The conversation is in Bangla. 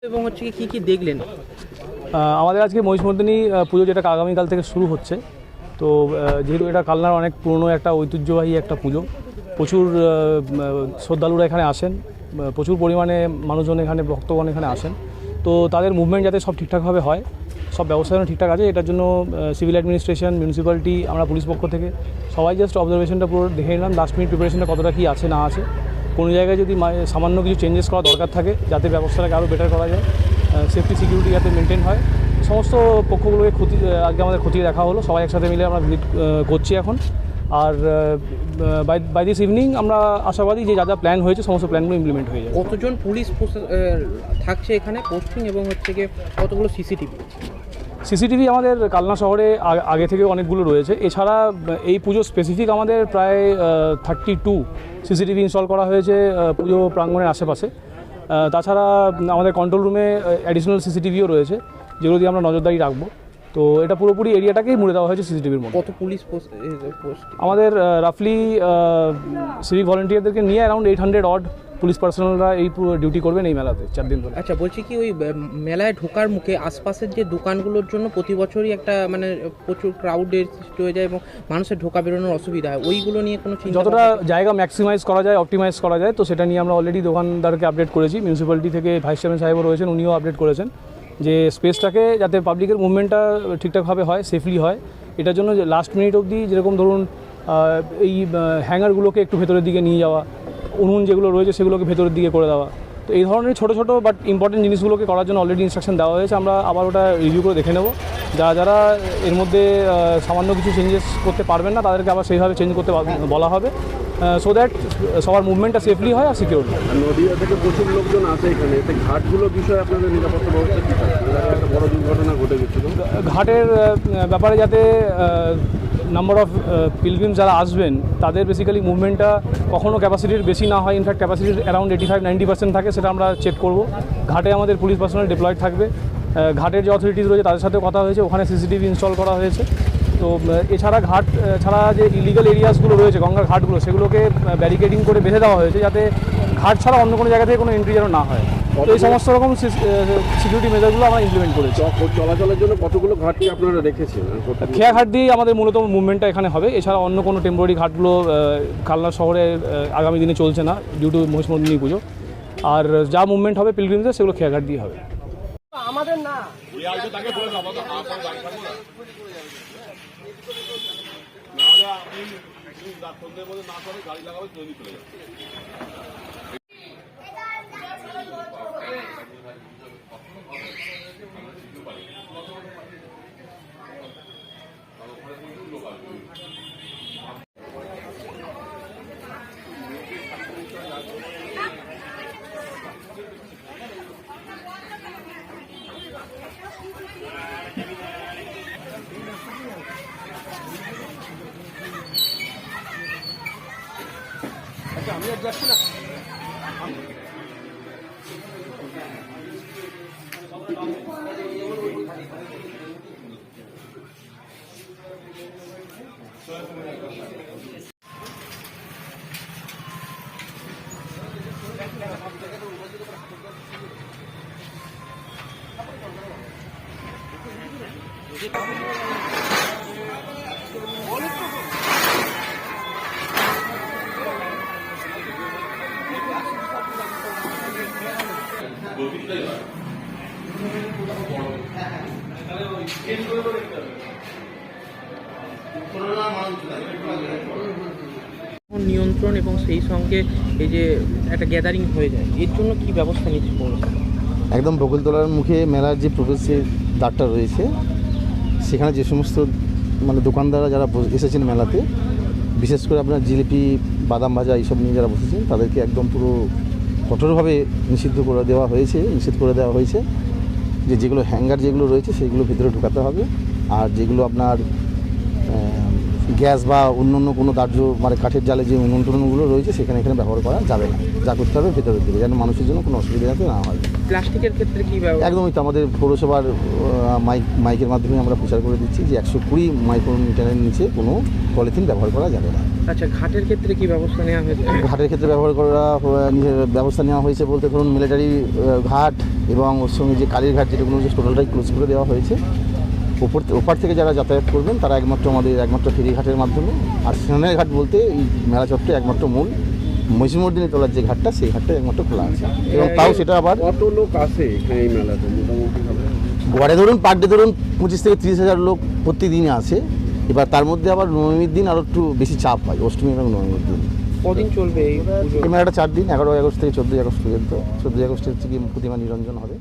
এবং হচ্ছে কি কি দেখলেন? আমাদের আজকে মহিষমর্দিনী পুজো, যেটা আগামীকাল থেকে শুরু হচ্ছে। তো যেহেতু এটা কালনার অনেক পুরনো একটা ঐতিহ্যবাহী একটা পুজো, প্রচুর শ্রদ্ধালুরা এখানে আসেন, প্রচুর পরিমাণে মানুষজন এখানে, ভক্তগণ এখানে আসেন। তো তাদের মুভমেন্ট যাতে সব ঠিকঠাকভাবে হয়, সব ব্যবস্থা যেন ঠিকঠাক আছে, এটার জন্য সিভিল অ্যাডমিনিস্ট্রেশন, মিউনিসিপ্যালিটি, আমরা পুলিশ পক্ষ থেকে সবাই জাস্ট অবজারভেশনটা পুরো দেখে নিলাম, লাস্ট মিনিট প্রিপারেশনটা কতটা কী আছে না আছে, কোনো জায়গায় যদি সামান্য কিছু চেঞ্জেস করা দরকার থাকে যাতে ব্যবস্থাটাকে আরও বেটার করা যায়, সেফটি সিকিউরিটি যাতে মেনটেন হয়, সমস্ত পক্ষগুলোকে আজকে আমাদের খতিয়ে দেখা হলো। সবাই একসাথে মিলে আমরা ভিজিট করছি এখন। আর বাই দিস ইভিনিং আমরা আশাবাদী যে যা যা প্ল্যান হয়েছে সমস্ত প্ল্যানগুলো ইমপ্লিমেন্ট হয়ে যাবে। কতজন পুলিশ থাকছে এখানে পোস্টিং, এবং হচ্ছে গিয়ে কতগুলো সিসিটিভি আমাদের কালনা শহরে আগে থেকে অনেকগুলো রয়েছে। এছাড়া এই পুজো স্পেসিফিক আমাদের প্রায় 32 সিসিটিভি ইনস্টল করা হয়েছে পুজো প্রাঙ্গণের আশেপাশে। তাছাড়া আমাদের কন্ট্রোল রুমে অ্যাডিশনাল সিসিটিভিও রয়েছে, যেগুলো দিয়ে আমরা নজরদারি রাখবো। তো এটা পুরোপুরি এরিয়াটাকেই মুড়ে দেওয়া হয়েছে সিসিটিভির মধ্যে। কত পুলিশ পোস্ট? আমাদের রাফলি সিভিক ভলেন্টিয়ারদেরকে নিয়ে অ্যারাউন্ড 800 অড পুলিশ পার্সোনালরা এই পুরো ডিউটি করবেন এই মেলাতে 4 দিন ধরে। আচ্ছা, বলছি কি ওই মেলায় ঢোকার মুখে আশপাশের যে দোকানগুলোর জন্য প্রতি বছরই একটা মানে প্রচুর ক্রাউডের সৃষ্টি হয়ে যায় এবং মানুষের ঢোকা বেরোনোর অসুবিধা হয়, ওইগুলো নিয়ে কোনো চিন্তা? যতটা জায়গা ম্যাক্সিমাইজ করা যায়, অপটিমাইজ করা যায়, তো সেটা নিয়ে আমরা অলরেডি দোকানদারকে আপডেট করেছি। মিউনিসিপ্যালিটি থেকে ভাইস চেয়ারম্যান সাহেবও রয়েছেন, উনিও আপডেট করেছেন যে স্পেসটাকে যাতে পাবলিকের মুভমেন্টটা ঠিকঠাকভাবে হয়, সেফলি হয়, এটার জন্য লাস্ট মিনিট অবধি যেরকম ধরুন এই হ্যাঙ্গারগুলোকে একটু ভেতরের দিকে নিয়ে যাওয়া, উনুন যেগুলো রয়েছে সেগুলোকে ভেতরের দিকে করে দেওয়া, তো এই ধরনের ছোটো ছোটো বাট ইম্পর্টেন্ট জিনিসগুলোকে করার জন্য অলরেডি ইনস্ট্রাকশন দেওয়া হয়েছে। আমরা আবার ওটা রিভিউ করে দেখে নেব। যারা এর মধ্যে সামান্য কিছু চেঞ্জেস করতে পারবেন না তাদেরকে আবার সেইভাবে চেঞ্জ করতে বলা হবে, সো দ্যাট সবার মুভমেন্টটা সেফলি হয় আর সিকিউর হয়। নদীয়া থেকে প্রচুর লোকজন আছে এখানে, ঘাটগুলোর বিষয়ে আপনাদের নিরাপত্তা ব্যবস্থা কী থাকে? একটা বড় দুর্ঘটনা ঘটে গেছিল ঘাটের ব্যাপারে, যাতে নাম্বার অফ পিলগ্রিমস যারা আসবেন তাদের বেসিক্যালি মুভমেন্টটা কখনও ক্যাপাসিটির বেশি না হয়, ইনফ্যাক্ট ক্যাপাসিটির অ্যারাউন্ড 85-90% থাকে, সেটা আমরা চেক করব। ঘাটে আমাদের পুলিশ পার্সোনাল ডিপ্লয়েড থাকবে। ঘাটের যে অথরিটিস রয়েছে তাদের সাথে কথা হয়েছে, ওখানে সিসিটিভি ইনস্টল করা হয়েছে। তো এছাড়া ঘাট ছাড়া যে ইলিগাল এরিয়াসগুলো রয়েছে, গঙ্গার ঘাটগুলো, সেগুলোকে ব্যারিকেডিং করে বেঁধে দেওয়া হয়েছে যাতে ঘাট ছাড়া অন্য কোনো জায়গা থেকে কোনো এন্ট্রি যেন না হয়। তো এই সমস্ত রকম সিকিউরিটি মেজারগুলো আমরা ইমপ্লিমেন্ট করেছি। চলাচলের জন্য কতগুলো ঘাটকে আপনারা রেখেছেন? খেয়াঘাট দিয়েই আমাদের মূলত মুভমেন্টটা এখানে হবে। এছাড়া অন্য কোনো টেম্পোরারি ঘাটগুলো কালনা শহরে আগামী দিনে চলছে না ডিউ টু মহিষমর্দিনী পুজো। আর যা মুভমেন্ট হবে পিলগ্রিমসের, সেগুলো খেয়াঘাট দিয়ে হবে। আমাদের না আমি আর যাচ্ছি না। নিয়ন্ত্রণ এবং সেই সঙ্গে এই যে একটা গ্যাদারিং হয়ে যায়, এর জন্য কি ব্যবস্থা নিচ্ছে? একদম বকুলতলার মুখে মেলার যে প্রবেশের দ্বারটা রয়েছে, সেখানে যে সমস্ত মানে দোকানদাররা যারা এসেছেন মেলাতে, বিশেষ করে আপনার জিলিপি, বাদাম ভাজা এইসব নিয়ে যারা বসেছেন, তাদেরকে একদম পুরো কঠোরভাবে নিষিদ্ধ করে দেওয়া হয়েছে যে যেগুলো হ্যাঙ্গার যেগুলো রয়েছে সেগুলো ভিতরে ঢোকাতে হবে। আর যেগুলো আপনার গ্যাস বা অন্য কোনো দাহ্য মানে কাঠের জালে যে উনুন টুনুনগুলো রয়েছে সেখানে ব্যবহার করা যাবে না, যা করতে হবে ভেতরের দিকে, যেন মানুষের জন্য কোনো অসুবিধা যাতে না হয়। প্লাস্টিকের ক্ষেত্রে কী? একদমই তো আমাদের পৌরসভার মাইকের মাধ্যমে আমরা প্রচার করে দিচ্ছি যে 120 মাইক্রোমিটারের নিচে কোনো পলিথিন ব্যবহার করা যাবে না। আচ্ছা, ঘাটের ক্ষেত্রে কি ব্যবস্থা নেওয়া হয়েছে? ঘাটের ক্ষেত্রে ব্যবস্থা নেওয়া হয়েছে বলতে ধরুন মিলিটারি ঘাট এবং ওর সঙ্গে যে কালীর ঘাট যেগুলো যে টোটালটাই ক্লোজ করে দেওয়া হয়েছে। ওপার থেকে যারা যাতায়াত করবেন তারা একমাত্র ফেরিঘাটের মাধ্যমে। আর স্নানের ঘাট বলতে এই মেলা চত্বরে একমাত্র মূল মহিষমর্দিনী তলার যে ঘাটটা সেই ঘাটটা একমাত্র খোলা আছে এবং তাও সেটা আবার কত লোক আসে এখানে এই মেলাতে মোটামুটি ভাবে? গড়ে ধরুন পার ডে ধরুন 25 থেকে 30,000 লোক প্রতিদিনই আসে। এবার তার মধ্যে আবার নবমীর দিন আরও একটু বেশি চাপ হয়, অষ্টমী এবং নবমীর দিন। কদিন চলবে এই পুজো? এই মেলাটা 4 দিন, 11 আগস্ট থেকে 14 আগস্ট পর্যন্ত। 14 আগস্টে হচ্ছে কি প্রতিমা নিরঞ্জন হবে।